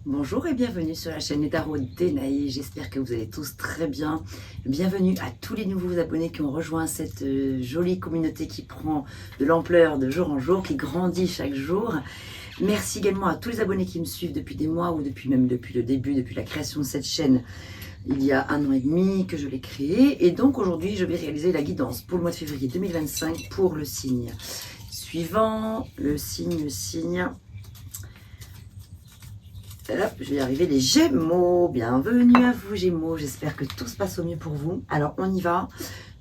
Bonjour et bienvenue sur la chaîne Les Tarots d'Enaï. J'espère que vous allez tous très bien. Bienvenue à tous les nouveaux abonnés qui ont rejoint cette jolie communauté qui prend de l'ampleur de jour en jour, qui grandit chaque jour. Merci également à tous les abonnés qui me suivent depuis des mois ou depuis le début, depuis la création de cette chaîne. Il y a 1 an et demi que je l'ai créée et donc aujourd'hui je vais réaliser la guidance pour le mois de février 2025 pour le signe suivant, le signe. Hop, je vais y arriver, les Gémeaux. Bienvenue à vous Gémeaux, j'espère que tout se passe au mieux pour vous. Alors on y va.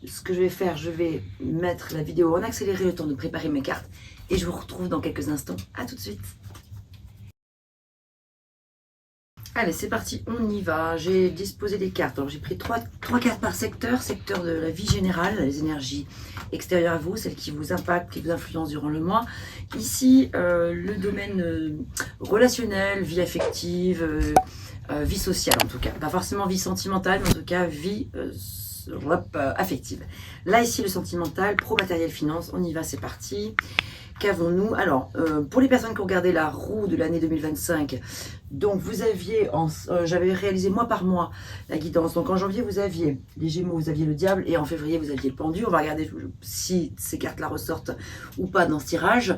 Ce que je vais faire, je vais mettre la vidéo en accéléré le temps de préparer mes cartes et je vous retrouve dans quelques instants. À tout de suite. Allez, c'est parti, on y va. J'ai disposé des cartes. Alors j'ai pris trois cartes par secteur de la vie générale, les énergies extérieures à vous, celles qui vous impactent, qui vous influencent durant le mois. Ici, le domaine relationnel, vie affective, vie sociale en tout cas. Pas forcément vie sentimentale, mais en tout cas vie affective. Là, ici, le sentimental, pro, matériel, finance. On y va, c'est parti. Qu'avons-nous? Alors, pour les personnes qui ont regardé la roue de l'année 2025, donc vous aviez, j'avais réalisé mois par mois la guidance. Donc en janvier, vous aviez les Gémeaux, vous aviez le Diable, et en février, vous aviez le Pendu. On va regarder si ces cartes-là ressortent ou pas dans ce tirage.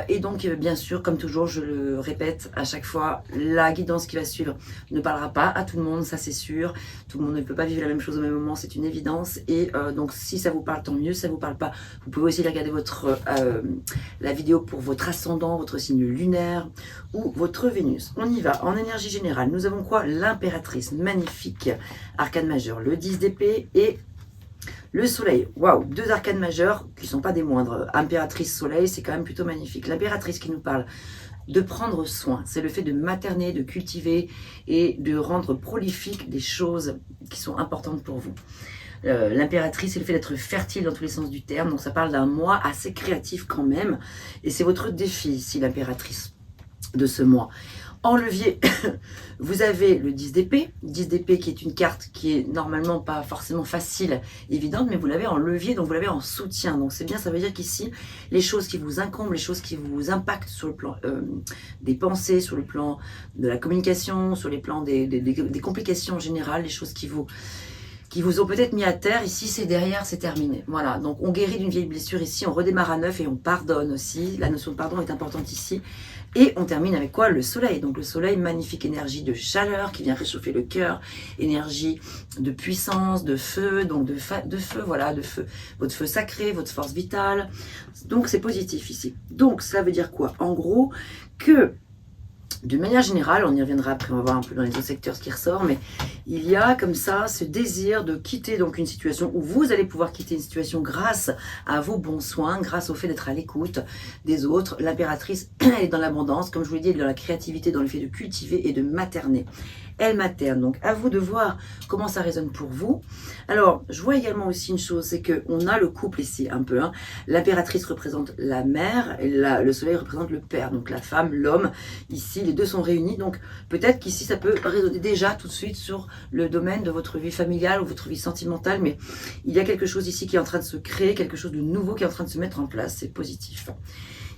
Et donc, bien sûr, comme toujours, je le répète à chaque fois, la guidance qui va suivre ne parlera pas à tout le monde, ça c'est sûr. Tout le monde ne peut pas vivre la même chose au même moment, c'est une évidence. Et donc, si ça vous parle, tant mieux. Si ça vous parle pas, vous pouvez aussi regarder la vidéo pour votre ascendant, votre signe lunaire ou votre Vénus. On y va. En énergie générale, nous avons quoi? L'impératrice, magnifique arcane majeur, le 10 d'épée et le soleil. Waouh, deux arcanes majeures qui ne sont pas des moindres. Impératrice, soleil, c'est quand même plutôt magnifique. L'impératrice qui nous parle de prendre soin, c'est le fait de materner, de cultiver et de rendre prolifique des choses qui sont importantes pour vous. L'impératrice, c'est le fait d'être fertile dans tous les sens du terme, donc ça parle d'un mois assez créatif quand même, et c'est votre défi ici, l'impératrice de ce mois. En levier, vous avez le 10 d'épée, 10 d'épée qui est une carte qui est normalement pas forcément facile, évidente, mais vous l'avez en levier, donc vous l'avez en soutien, donc c'est bien, ça veut dire qu'ici, les choses qui vous incombent, les choses qui vous impactent sur le plan des pensées, sur le plan de la communication, sur les plans des complications générales, les choses qui vous ont peut-être mis à terre, ici c'est derrière, c'est terminé. Voilà, donc on guérit d'une vieille blessure ici, on redémarre à neuf et on pardonne aussi. La notion de pardon est importante ici. Et on termine avec quoi? Le soleil. Donc le soleil, magnifique énergie de chaleur qui vient réchauffer le cœur, énergie de puissance, de feu, donc de feu, voilà, de feu. Votre feu sacré, votre force vitale. Donc c'est positif ici. Donc ça veut dire quoi? En gros, que de manière générale, on y reviendra après, on va voir un peu dans les autres secteurs ce qui ressort, mais il y a comme ça ce désir de quitter donc une situation où vous allez pouvoir quitter une situation grâce à vos bons soins, grâce au fait d'être à l'écoute des autres. L'impératrice, elle est dans l'abondance, comme je vous l'ai dit, elle est dans la créativité, dans le fait de cultiver et de materner. Elle materne, donc à vous de voir comment ça résonne pour vous. Alors, je vois également aussi une chose, c'est qu'on a le couple ici, un peu. Hein. L'impératrice représente la mère, et le soleil représente le père, donc la femme, l'homme. Ici, les deux sont réunis, donc peut-être qu'ici, ça peut résonner déjà tout de suite sur le domaine de votre vie familiale ou votre vie sentimentale, mais il y a quelque chose ici qui est en train de se créer, quelque chose de nouveau qui est en train de se mettre en place, c'est positif.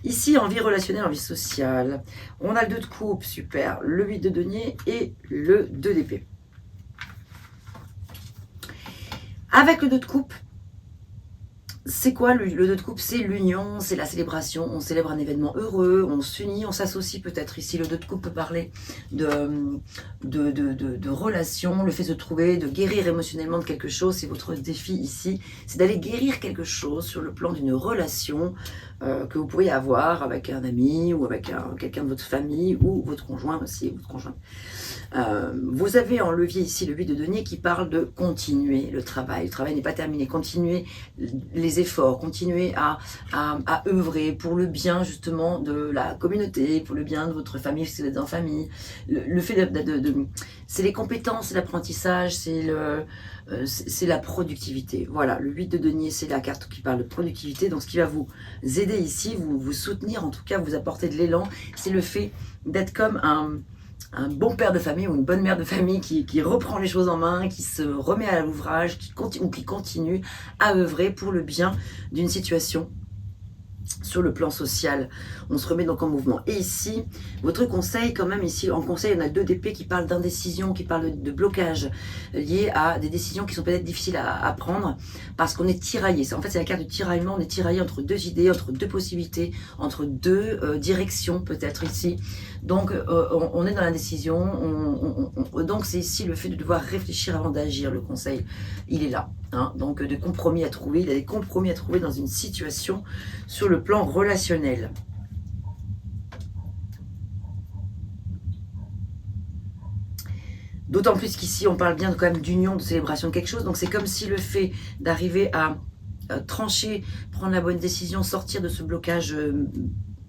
Ici, en vie relationnelle, en vie sociale, on a le 2 de coupe, super, le 8 de denier et le 2 d'épée. Avec le 2 de coupe, c'est quoi le 2 de coupe? C'est l'union, c'est la célébration, on célèbre un événement heureux, on s'unit, on s'associe peut-être. Ici, le 2 de coupe peut parler de relation, le fait de se trouver, de guérir émotionnellement de quelque chose. C'est votre défi ici, c'est d'aller guérir quelque chose sur le plan d'une relation que vous pourriez avoir avec un ami ou avec quelqu'un de votre famille ou votre conjoint aussi, votre conjointe. Vous avez en levier ici le 8 de denier qui parle de continuer le travail. Le travail n'est pas terminé. Continuer les efforts, continuer à œuvrer pour le bien justement de la communauté, pour le bien de votre famille si vous êtes en famille. Le fait c'est les compétences, c'est l'apprentissage, c'est la productivité. Voilà, le 8 de denier, c'est la carte qui parle de productivité. Donc ce qui va vous aider ici, vous soutenir, en tout cas vous apporter de l'élan, c'est le fait d'être comme un bon père de famille ou une bonne mère de famille qui reprend les choses en main, qui se remet à l'ouvrage, qui continue à œuvrer pour le bien d'une situation sur le plan social, on se remet donc en mouvement. Et ici, votre conseil, quand même, ici, en conseil, on a 2 d'épée qui parlent d'indécision, qui parlent de blocage, liés à des décisions qui sont peut-être difficiles à prendre, parce qu'on est tiraillé. En fait, c'est la carte du tiraillement, on est tiraillé entre 2 idées, entre 2 possibilités, entre 2 directions, peut-être ici. Donc, on est dans l'indécision, donc c'est ici le fait de devoir réfléchir avant d'agir, le conseil, il est là. Hein, donc, de compromis à trouver, il y a des compromis à trouver dans une situation sur le plan relationnel. D'autant plus qu'ici, on parle bien quand même d'union, de célébration de quelque chose. Donc, c'est comme si le fait d'arriver à trancher, prendre la bonne décision, sortir de ce blocage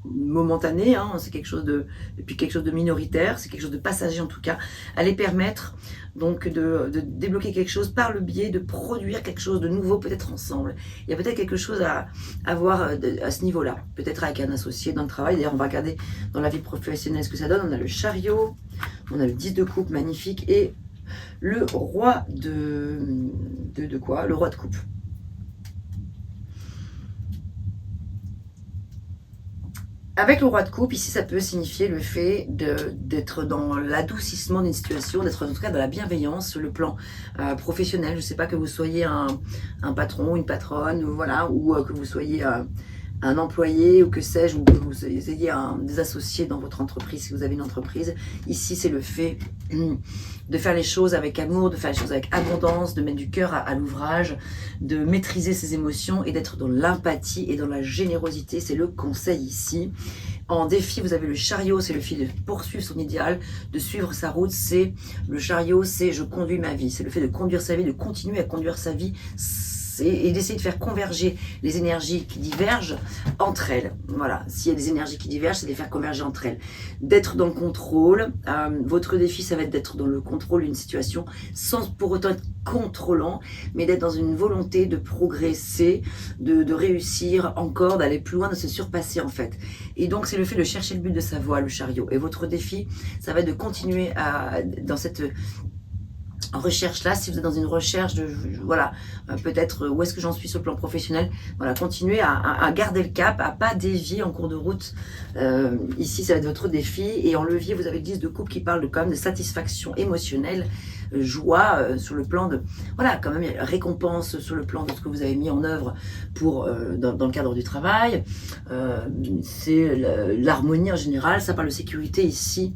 momentané, hein, c'est quelque chose de minoritaire, c'est quelque chose de passager en tout cas, allait permettre donc de débloquer quelque chose par le biais de produire quelque chose de nouveau, peut-être ensemble. Il y a peut-être quelque chose à voir à ce niveau-là, peut-être avec un associé dans le travail. D'ailleurs, on va regarder dans la vie professionnelle ce que ça donne. On a le chariot, on a le 10 de coupe, magnifique, et le roi de quoi? Le roi de coupe. Avec le roi de coupe, ici, ça peut signifier le fait d'être dans l'adoucissement d'une situation, d'être en tout cas dans la bienveillance sur le plan professionnel. Je ne sais pas que vous soyez un patron, une patronne, voilà, ou que vous soyez un employé ou que sais-je, ou que vous ayez des associés dans votre entreprise, si vous avez une entreprise. Ici, c'est le fait de faire les choses avec amour, de faire les choses avec abondance, de mettre du cœur à l'ouvrage, de maîtriser ses émotions et d'être dans l'empathie et dans la générosité. C'est le conseil ici. En défi, vous avez le chariot, c'est le fait de poursuivre son idéal, de suivre sa route. C'est le chariot, c'est je conduis ma vie. C'est le fait de conduire sa vie, de continuer à conduire sa vie et d'essayer de faire converger les énergies qui divergent entre elles. Voilà, s'il y a des énergies qui divergent, c'est de les faire converger entre elles. D'être dans le contrôle, votre défi, ça va être d'être dans le contrôle d'une situation, sans pour autant être contrôlant, mais d'être dans une volonté de progresser, de réussir encore, d'aller plus loin, de se surpasser en fait. Et donc, c'est le fait de chercher le but de sa voie, le chariot. Et votre défi, ça va être de continuer dans cette recherche là, si vous êtes dans une recherche de voilà, peut-être où est-ce que j'en suis sur le plan professionnel, voilà, continuez à garder le cap, à pas dévier en cours de route. Ici, ça va être votre défi. Et en levier, vous avez le 10 de coupe qui parle quand même de satisfaction émotionnelle, joie sur le plan de, voilà, quand même récompense sur le plan de ce que vous avez mis en œuvre pour dans le cadre du travail. C'est l'harmonie en général, ça parle de sécurité ici,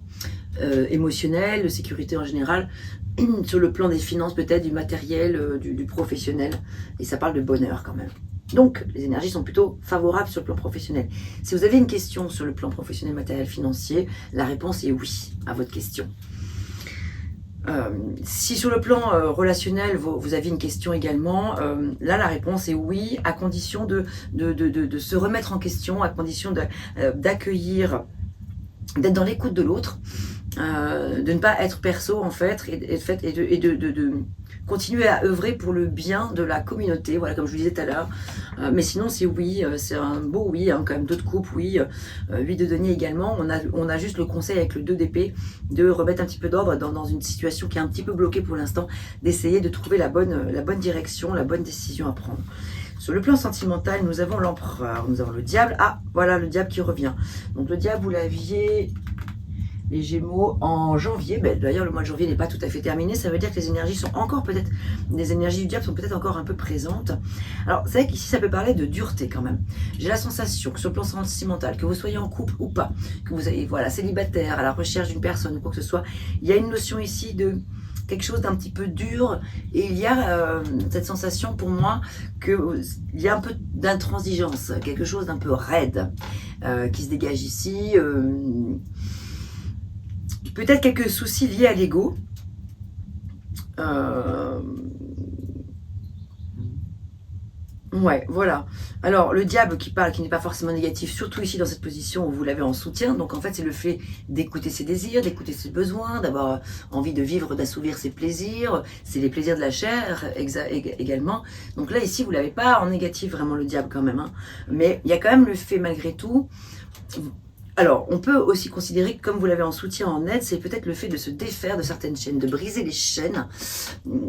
émotionnelle, de sécurité en général, sur le plan des finances, peut-être du matériel, du professionnel, et ça parle de bonheur quand même. Donc, les énergies sont plutôt favorables sur le plan professionnel. Si vous avez une question sur le plan professionnel, matériel, financier, la réponse est oui à votre question. Si sur le plan relationnel, vous avez une question également, là la réponse est oui, à condition de se remettre en question, à condition d'accueillir, d'être dans l'écoute de l'autre, de ne pas être perso en fait, et de continuer à œuvrer pour le bien de la communauté, voilà, comme je vous disais tout à l'heure. Mais sinon c'est oui, c'est un beau oui, hein, quand même 2 de coupe, oui, 8 de denier également. On a juste le conseil avec le 2 d'épée de remettre un petit peu d'ordre dans une situation qui est un petit peu bloquée pour l'instant, d'essayer de trouver la bonne direction, la bonne décision à prendre. Sur le plan sentimental, nous avons l'empereur, nous avons le diable. Ah, voilà le diable qui revient. Donc le diable, vous l'aviez, les Gémeaux, en janvier. Ben, d'ailleurs, le mois de janvier n'est pas tout à fait terminé. Ça veut dire que les énergies sont encore peut-être, les énergies du diable sont peut-être encore un peu présentes. Alors, c'est vrai qu'ici, ça peut parler de dureté quand même. J'ai la sensation que sur le plan sentimental, que vous soyez en couple ou pas, que vous soyez voilà, célibataire, à la recherche d'une personne ou quoi que ce soit, il y a une notion ici de quelque chose d'un petit peu dur, et il y a cette sensation pour moi qu'il y a un peu d'intransigeance, quelque chose d'un peu raide qui se dégage ici. Peut-être quelques soucis liés à l'ego. Ouais, voilà. Alors, le diable qui parle, qui n'est pas forcément négatif, surtout ici dans cette position où vous l'avez en soutien. Donc, en fait, c'est le fait d'écouter ses désirs, d'écouter ses besoins, d'avoir envie de vivre, d'assouvir ses plaisirs. C'est les plaisirs de la chair également. Donc là, ici, vous ne l'avez pas en négatif, vraiment, le diable quand même. Hein. Mais il y a quand même le fait, malgré tout, Alors, on peut aussi considérer que comme vous l'avez en soutien, en aide, c'est peut-être le fait de se défaire de certaines chaînes, de briser les chaînes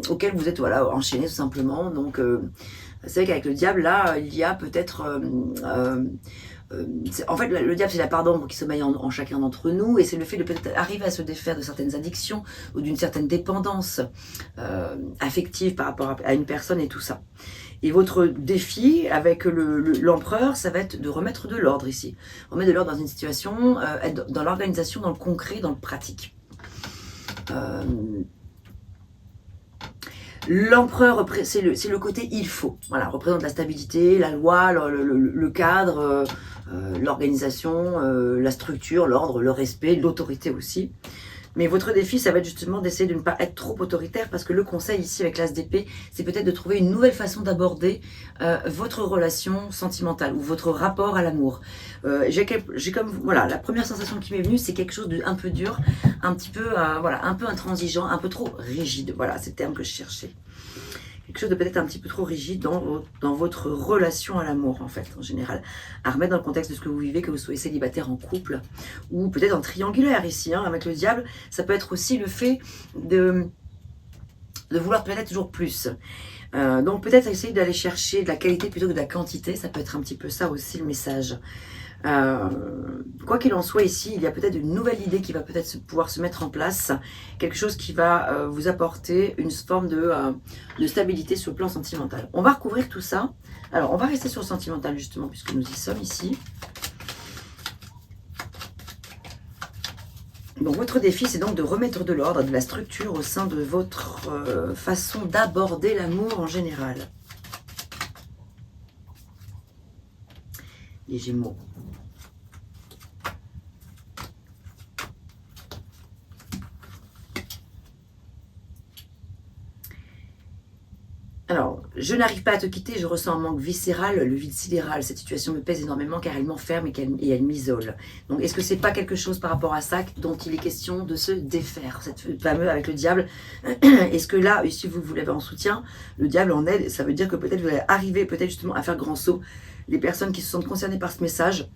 auxquelles vous êtes voilà, enchaîné tout simplement. Donc, c'est vrai qu'avec le diable, là, il y a peut-être... en fait, le diable, c'est la part d'ombre qui sommeille en chacun d'entre nous, et c'est le fait de peut-être arriver à se défaire de certaines addictions ou d'une certaine dépendance affective par rapport à une personne et tout ça. Et votre défi avec l'empereur, ça va être de remettre de l'ordre ici. Remettre de l'ordre dans une situation, être dans l'organisation, dans le concret, dans le pratique. L'empereur, c'est le côté il faut. Voilà, représente la stabilité, la loi, le cadre, l'organisation, la structure, l'ordre, le respect, l'autorité aussi. Mais votre défi, ça va être justement d'essayer de ne pas être trop autoritaire, parce que le conseil ici avec l'As d'épée, c'est peut-être de trouver une nouvelle façon d'aborder votre relation sentimentale ou votre rapport à l'amour. J'ai comme, voilà, la première sensation qui m'est venue, c'est quelque chose de un peu dur, un petit peu, voilà, un peu intransigeant, un peu trop rigide. Voilà, c'est le terme que je cherchais. Quelque chose de peut-être un petit peu trop rigide dans votre relation à l'amour, en fait, en général. À remettre dans le contexte de ce que vous vivez, que vous soyez célibataire en couple, ou peut-être en triangulaire ici, hein, avec le diable. Ça peut être aussi le fait de vouloir peut-être toujours plus. Donc peut-être essayer d'aller chercher de la qualité plutôt que de la quantité. Ça peut être un petit peu ça aussi le message. Quoi qu'il en soit ici, il y a peut-être une nouvelle idée qui va peut-être pouvoir se mettre en place, quelque chose qui va vous apporter une forme de stabilité sur le plan sentimental. On va recouvrir tout ça. Alors on va rester sur le sentimental justement puisque nous y sommes ici. Donc votre défi, c'est donc de remettre de l'ordre, de la structure au sein de votre façon d'aborder l'amour en général. Les Gémeaux. Alors, je n'arrive pas à te quitter, je ressens un manque viscéral, le vide sidéral. Cette situation me pèse énormément car elle m'enferme et elle m'isole. Donc, est-ce que c'est pas quelque chose par rapport à ça dont il est question de se défaire, cette fameuse avec le diable? Est-ce que là, si vous l'avez en soutien, le diable en aide, ça veut dire que peut-être vous allez arriver peut-être justement à faire grand saut. Les personnes qui se sentent concernées par ce message,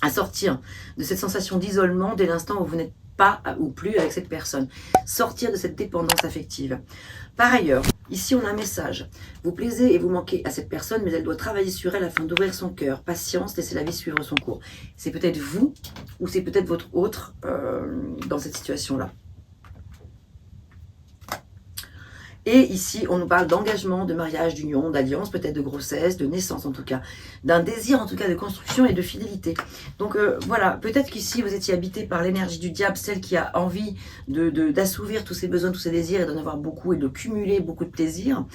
à sortir de cette sensation d'isolement dès l'instant où vous n'êtes pas ou plus avec cette personne. Sortir de cette dépendance affective. Par ailleurs, ici on a un message. Vous plaisez et vous manquez à cette personne, mais elle doit travailler sur elle afin d'ouvrir son cœur. Patience, laissez la vie suivre son cours. C'est peut-être vous ou c'est peut-être votre autre dans cette situation-là. Et ici, on nous parle d'engagement, de mariage, d'union, d'alliance, peut-être de grossesse, de naissance en tout cas. D'un désir en tout cas de construction et de fidélité. Donc voilà, peut-être qu'ici vous étiez habité par l'énergie du diable, celle qui a envie d'assouvir tous ses besoins, tous ses désirs et d'en avoir beaucoup et de cumuler beaucoup de plaisir.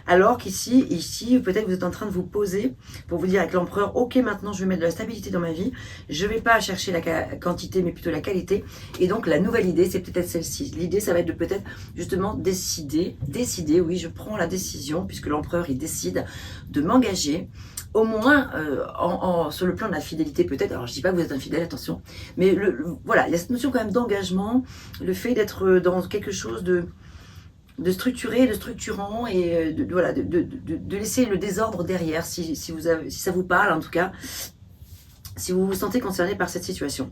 Alors qu'ici, peut-être vous êtes en train de vous poser pour vous dire avec l'empereur, ok, maintenant je vais mettre de la stabilité dans ma vie, je ne vais pas chercher la quantité mais plutôt la qualité. Et donc la nouvelle idée, c'est peut-être celle-ci. L'idée, ça va être de peut-être justement décider, oui, je prends la décision, puisque l'empereur, il décide de m'engager, au moins sur le plan de la fidélité peut-être. Alors je dis pas que vous êtes infidèle, attention, mais voilà, il y a cette notion quand même d'engagement, le fait d'être dans quelque chose de structuré, de structurant, et de laisser le désordre derrière, si ça vous parle en tout cas, si vous vous sentez concerné par cette situation.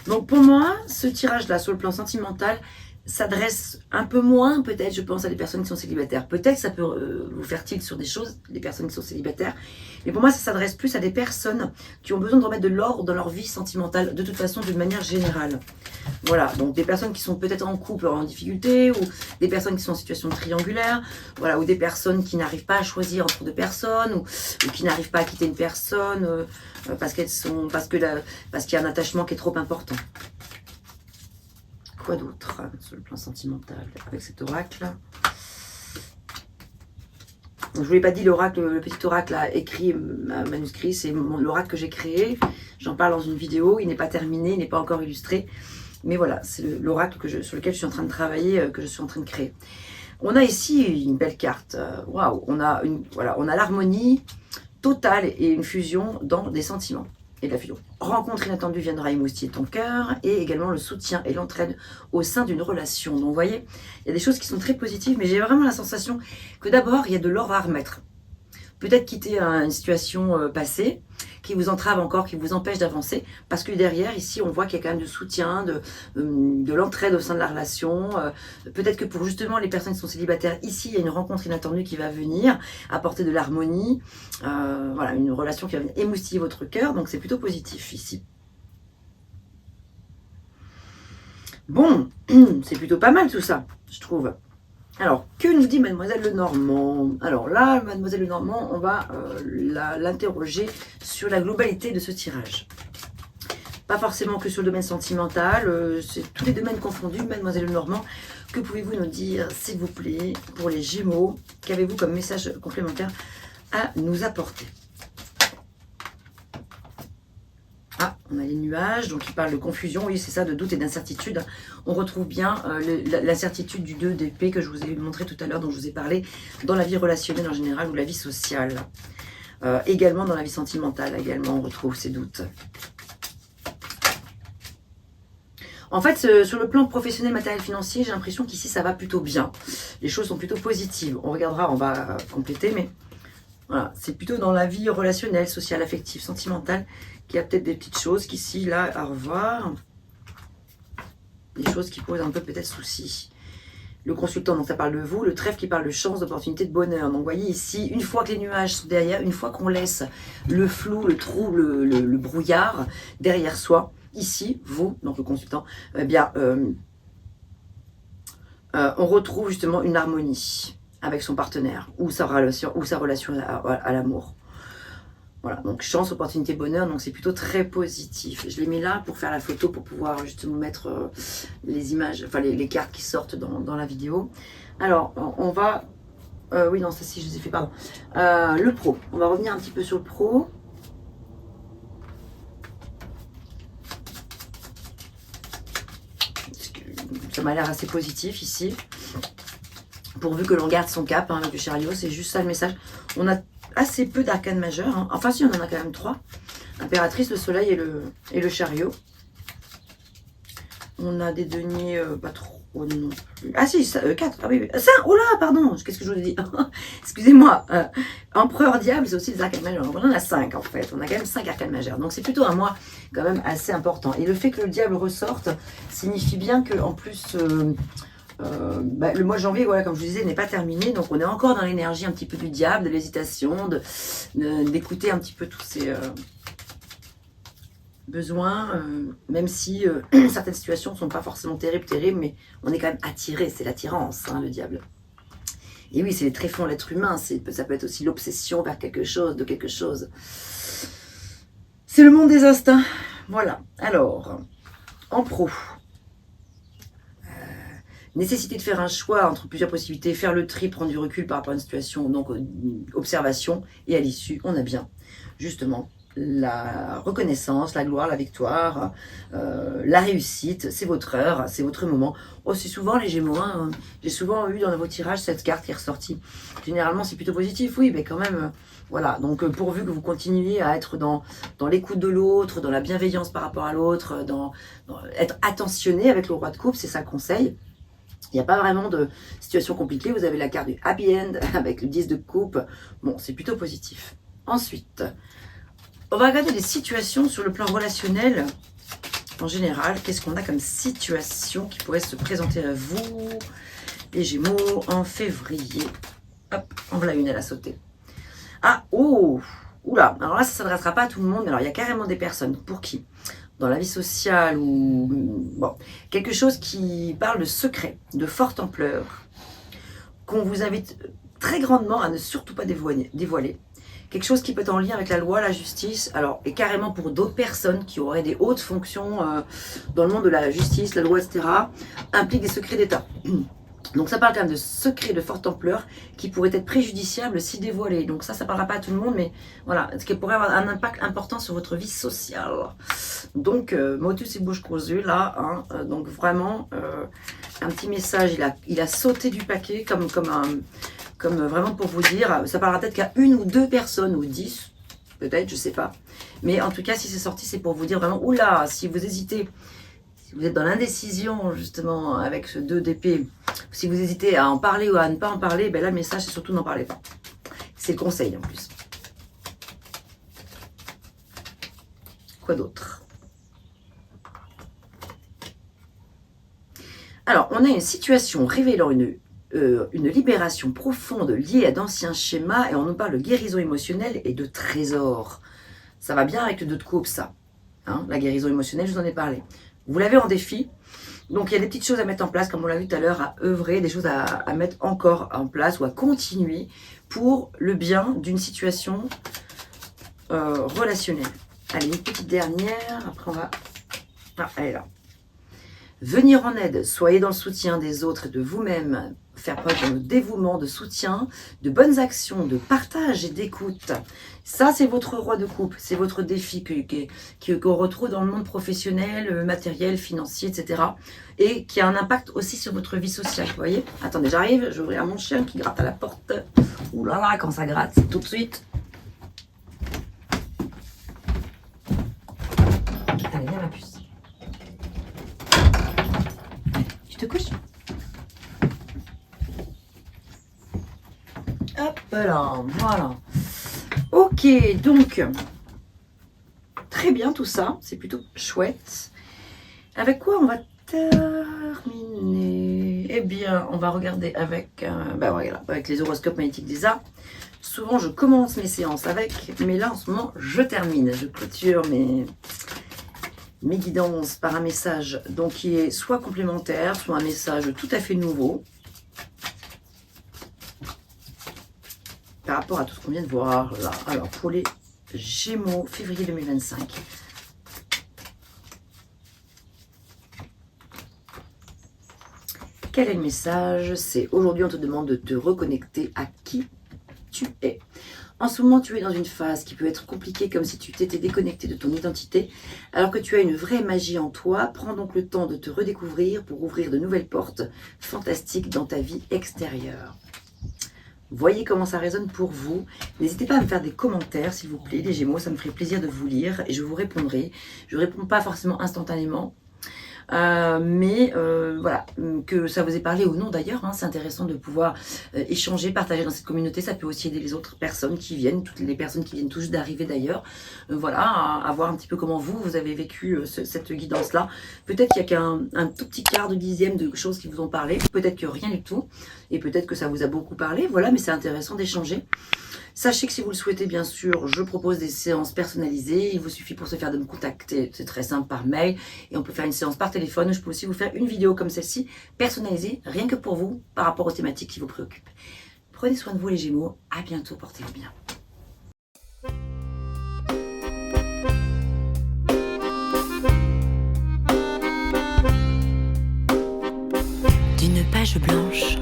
Donc pour moi, ce tirage-là, sur le plan sentimental, s'adresse un peu moins, peut-être, je pense, à des personnes qui sont célibataires. Peut-être que ça peut vous faire tilt sur des choses, les personnes qui sont célibataires. Mais pour moi, ça s'adresse plus à des personnes qui ont besoin de remettre de l'ordre dans leur vie sentimentale, de toute façon, d'une manière générale. Voilà, donc des personnes qui sont peut-être en couple en difficulté, ou des personnes qui sont en situation triangulaire, voilà, ou des personnes qui n'arrivent pas à choisir entre deux personnes, ou qui n'arrivent pas à quitter une personne parce qu'il y a un attachement qui est trop important. Quoi d'autre sur le plan sentimental avec cet oracle? Je ne vous l'ai pas dit, l'oracle, le petit oracle là, écrit, manuscrit, c'est l'oracle que j'ai créé. J'en parle dans une vidéo, il n'est pas terminé, il n'est pas encore illustré. Mais voilà, c'est l'oracle sur lequel je suis en train de travailler, que je suis en train de créer. On a ici une belle carte. Waouh, on a l'harmonie totale et une fusion dans des sentiments. et de la philo. Rencontre inattendue viendra émoustiller ton cœur et également le soutien et l'entraide au sein d'une relation. Donc vous voyez, il y a des choses qui sont très positives, mais j'ai vraiment la sensation que d'abord, il y a de l'or à remettre. Peut-être quitter une situation passée qui vous entrave encore, qui vous empêche d'avancer, parce que derrière, ici, on voit qu'il y a quand même du soutien, de l'entraide au sein de la relation. Peut-être que pour justement les personnes qui sont célibataires, ici, il y a une rencontre inattendue qui va venir, apporter de l'harmonie, voilà, une relation qui va venir émoustiller votre cœur, donc c'est plutôt positif ici. Bon, c'est plutôt pas mal tout ça, je trouve. Alors, que nous dit Mademoiselle Lenormand? Alors là, Mademoiselle Lenormand, on va l'interroger sur la globalité de ce tirage. Pas forcément que sur le domaine sentimental, c'est tous les domaines confondus. Mademoiselle Lenormand, que pouvez-vous nous dire, s'il vous plaît, pour les Gémeaux? Qu'avez-vous comme message complémentaire à nous apporter? Ah, on a les nuages, donc il parle de confusion, oui c'est ça, de doute et d'incertitude. On retrouve bien l'incertitude du 2 d'épée que je vous ai montré tout à l'heure, dont je vous ai parlé, dans la vie relationnelle en général ou la vie sociale. Également dans la vie sentimentale, également on retrouve ces doutes. En fait, sur le plan professionnel, matériel, financier, j'ai l'impression qu'ici ça va plutôt bien. Les choses sont plutôt positives. On regardera, on va compléter, mais voilà, c'est plutôt dans la vie relationnelle, sociale, affective, sentimentale, qu'il y a peut-être des petites choses qu'ici, là, à revoir. Des choses qui posent un peu peut-être souci. Le consultant, donc ça parle de vous. Le trèfle qui parle de chance, d'opportunité, de bonheur. Donc vous voyez ici, une fois que les nuages sont derrière, une fois qu'on laisse le flou, le trou, le brouillard derrière soi, ici, vous, donc le consultant, eh bien, on retrouve justement une harmonie avec son partenaire ou sa relation à l'amour. Voilà, donc chance, opportunité, bonheur, donc c'est plutôt très positif. Je l'ai mis là pour faire la photo, pour pouvoir justement mettre les images, enfin les cartes qui sortent dans la vidéo. Alors, on va... oui, non, ça si, je les ai fait, pardon. Le pro, on va revenir un petit peu sur le pro. Ça m'a l'air assez positif ici. Pourvu que l'on garde son cap, hein, avec le chariot, c'est juste ça le message. On a assez peu d'arcanes majeures, hein. Enfin si, on en a quand même 3. L'impératrice, le soleil et le chariot. On a des deniers, pas trop non plus. Ah si, 4, ah oui, 5, oh là, pardon, qu'est-ce que je vous ai dit? Excusez-moi, empereur diable, c'est aussi des arcanes majeures. On en a 5 en fait, on a quand même 5 arcanes majeures. Donc c'est plutôt un mois quand même assez important. Et le fait que le diable ressorte signifie bien que en plus... le mois de janvier, voilà, comme je vous disais, n'est pas terminé. Donc on est encore dans l'énergie un petit peu du diable, de l'hésitation, d'écouter un petit peu tous ces besoins, même si certaines situations ne sont pas forcément terribles, mais on est quand même attiré, c'est l'attirance, hein, le diable. Et oui, c'est les tréfonds de l'être humain, ça peut être aussi l'obsession vers quelque chose, de quelque chose. C'est le monde des instincts. Voilà, alors, en pro. Nécessité de faire un choix entre plusieurs possibilités, faire le tri, prendre du recul par rapport à une situation, donc observation, et à l'issue, on a bien justement la reconnaissance, la gloire, la victoire, la réussite, c'est votre heure, c'est votre moment. Oh, c'est souvent les Gémeaux, hein, j'ai souvent eu dans vos tirages cette carte qui est ressortie. Généralement, c'est plutôt positif, oui, mais quand même, voilà. Donc, pourvu que vous continuiez à être dans l'écoute de l'autre, dans la bienveillance par rapport à l'autre, dans être attentionné avec le roi de coupe, c'est ça le conseil. Il n'y a pas vraiment de situation compliquée. Vous avez la carte du happy end avec le 10 de coupe. Bon, c'est plutôt positif. Ensuite, on va regarder les situations sur le plan relationnel. En général, qu'est-ce qu'on a comme situation qui pourrait se présenter à vous, les Gémeaux, en février? Hop, en voilà une, elle a sauté. Ah, oh, oula. Alors là, ça ne s'adressera pas à tout le monde. Mais alors, il y a carrément des personnes pour qui, dans la vie sociale ou bon, quelque chose qui parle de secret, de forte ampleur, qu'on vous invite très grandement à ne surtout pas dévoiler. Quelque chose qui peut être en lien avec la loi, la justice, alors, et carrément pour d'autres personnes qui auraient des hautes fonctions dans le monde de la justice, la loi, etc., implique des secrets d'État. Donc ça parle quand même de secrets de forte ampleur qui pourraient être préjudiciables si dévoilés. Donc ça ne parlera pas à tout le monde, mais voilà, ce qui pourrait avoir un impact important sur votre vie sociale. Donc, motus et bouche cousue, là, hein, donc vraiment, un petit message, il a sauté du paquet comme vraiment pour vous dire, ça parlera peut-être qu'à 1 ou 2 personnes, ou 10, peut-être, je sais pas. Mais en tout cas, si c'est sorti, c'est pour vous dire vraiment, oula, si vous hésitez, si vous êtes dans l'indécision, justement, avec ce 2 d'épée, si vous hésitez à en parler ou à ne pas en parler, ben là, le message, c'est surtout n'en parlez pas. C'est le conseil, en plus. Quoi d'autre? Alors, on a une situation révélant une libération profonde liée à d'anciens schémas et on nous parle de guérison émotionnelle et de trésor. Ça va bien avec le 2 de coupe, ça. Hein, la guérison émotionnelle, je vous en ai parlé. Vous l'avez en défi. Donc, il y a des petites choses à mettre en place, comme on l'a vu tout à l'heure, à œuvrer, des choses à mettre encore en place ou à continuer pour le bien d'une situation relationnelle. Allez, une petite dernière. Après, on va... Ah, elle est là. Venir en aide, soyez dans le soutien des autres et de vous-même, faire preuve de dévouement, de soutien, de bonnes actions, de partage et d'écoute. Ça, c'est votre roi de coupe, c'est votre défi qu'on retrouve dans le monde professionnel, matériel, financier, etc. Et qui a un impact aussi sur votre vie sociale, vous voyez. Attendez, j'arrive, je vais ouvrir mon chien qui gratte à la porte. Ouh là là, quand ça gratte, c'est tout de suite. Allez, viens ma puce. Tu te couches? Hop là, voilà. Ok, donc, très bien tout ça, c'est plutôt chouette. Avec quoi on va terminer? Eh bien, on va regarder avec, voilà, avec les horoscopes magnétiques d'Isa. Souvent, je commence mes séances avec, mais là, en ce moment, je termine. Je clôture mes guidances par un message donc qui est soit complémentaire, soit un message tout à fait nouveau par rapport à tout ce qu'on vient de voir là. Alors pour les Gémeaux, février 2025. Quel est le message? C'est aujourd'hui on te demande de te reconnecter à qui tu es. En ce moment, tu es dans une phase qui peut être compliquée, comme si tu t'étais déconnecté de ton identité, alors que tu as une vraie magie en toi. Prends donc le temps de te redécouvrir pour ouvrir de nouvelles portes fantastiques dans ta vie extérieure. Voyez comment ça résonne pour vous. N'hésitez pas à me faire des commentaires, s'il vous plaît, les Gémeaux. Ça me ferait plaisir de vous lire et je vous répondrai. Je ne réponds pas forcément instantanément. Voilà, que ça vous ait parlé ou non d'ailleurs, hein, c'est intéressant de pouvoir échanger, partager dans cette communauté, ça peut aussi aider les autres personnes qui viennent, toutes les personnes qui viennent tout juste d'arriver d'ailleurs, voilà, à voir un petit peu comment vous avez vécu cette guidance-là. Peut-être qu'il n'y a qu'un tout petit quart de dixième de choses qui vous ont parlé, peut-être que rien du tout, et peut-être que ça vous a beaucoup parlé, voilà, mais c'est intéressant d'échanger. Sachez que si vous le souhaitez, bien sûr, je propose des séances personnalisées. Il vous suffit pour ce faire de me contacter, c'est très simple, par mail. Et on peut faire une séance par téléphone. Je peux aussi vous faire une vidéo comme celle-ci, personnalisée, rien que pour vous, par rapport aux thématiques qui vous préoccupent. Prenez soin de vous les Gémeaux. À bientôt, portez-vous bien. D'une page blanche,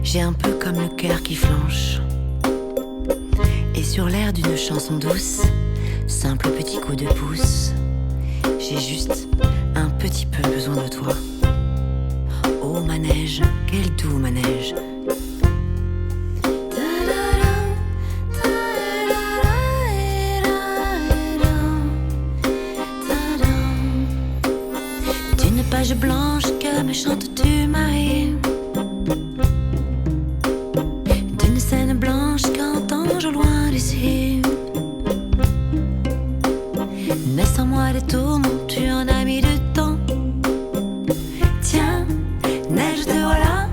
j'ai un peu comme le cœur qui flanche. Et sur l'air d'une chanson douce, simple petit coup de pouce, j'ai juste un petit peu besoin de toi. Oh manège, quel doux manège. D'une page blanche que me chantes-tu Marie? D'une scène blanche qu'entends-je au loin d'ici? Mais sans moi des tourments, tu en as mis du temps. Tiens, neige te voilà.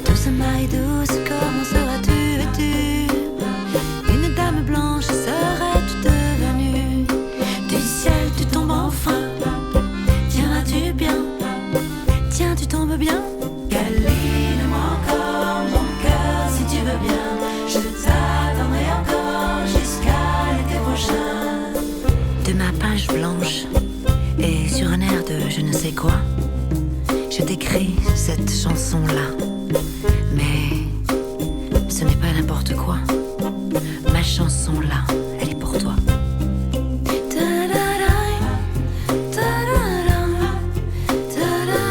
Douce Marie douce, comment seras-tu vêtue? Une dame blanche serais-tu devenue? Du ciel tu tombes enfin. Tiens, vas-tu bien? Tiens, tu tombes bien? Câline-moi encore mon cœur si tu veux bien. Je t'attendrai encore jusqu'à l'été prochain. De ma page blanche et sur un air de je ne sais quoi, je t'écris cette chanson-là. Mais ce n'est pas n'importe quoi. Ma chanson-là, elle est pour toi. Ta-da-da, ta-da-da, ta-da-da.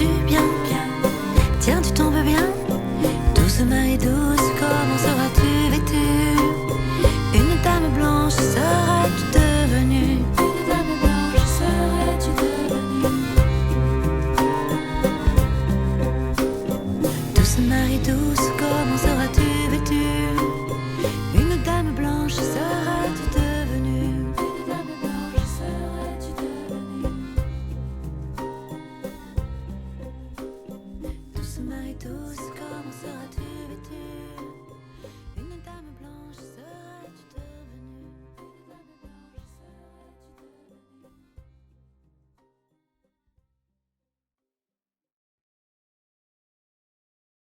seras-tu bien? Tiens, tu tombes bien? Douce Marie douce, comment seras-tu vêtue? Une dame blanche serais-tu devenue? Une dame blanche serais-tu devenue? Douce Marie douce, comment seras-tu vêtue? Une dame blanche serais-tu devenue? Une dame blanche serais-tu devenue? Douce Marie douce, comment seras-tu vêtue?